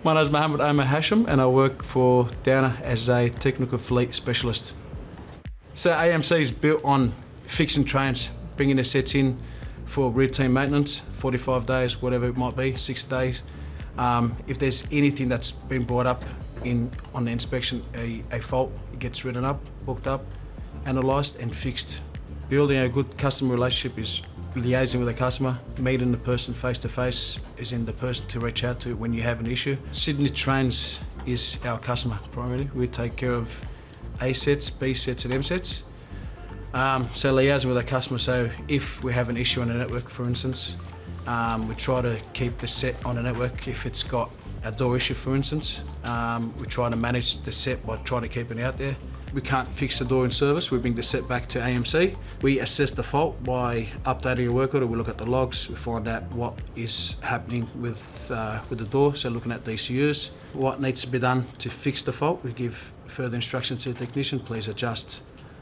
My name is Mohammed, I'm a Hashem, and I work for Downer as a technical fleet specialist. So AMC is built on fixing trains, bringing the sets in for routine maintenance, 45 days, whatever it might be, 60 days. If there's anything that's been brought up on the inspection, a fault, it gets written up, booked up, analysed and fixed. Building a good customer relationship is liaising with the customer, meeting the person face to face, is in the person to reach out to when you have an issue. Sydney Trains is our customer primarily. We take care of A sets, B sets and M sets. So liaising with the customer, so if we have an issue on the network, for instance, we try to keep the set on the network. If it's got a door issue, for instance, we try to manage the set by trying to keep it out there. We can't fix the door in service, we bring the set back to AMC. We assess the fault by updating a work order. We look at the logs, we find out what is happening with the door, so looking at the ECUs, what needs to be done to fix the fault. We give further instructions to the technician, please adjust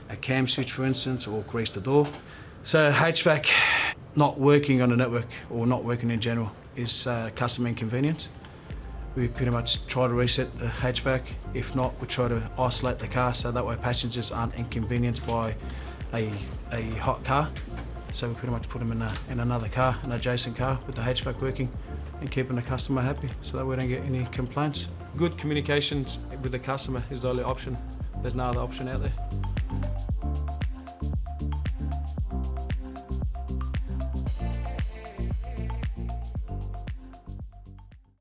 a cam switch, for instance, or grease the door. So HVAC not working on the network, or not working in general, is customer inconvenience. We pretty much try to reset the HVAC. If not, we try to isolate the car so that way passengers aren't inconvenienced by a hot car. So we pretty much put them in another car, an adjacent car with the HVAC working and keeping the customer happy so that we don't get any complaints. Good communications with the customer is the only option. There's no other option out there.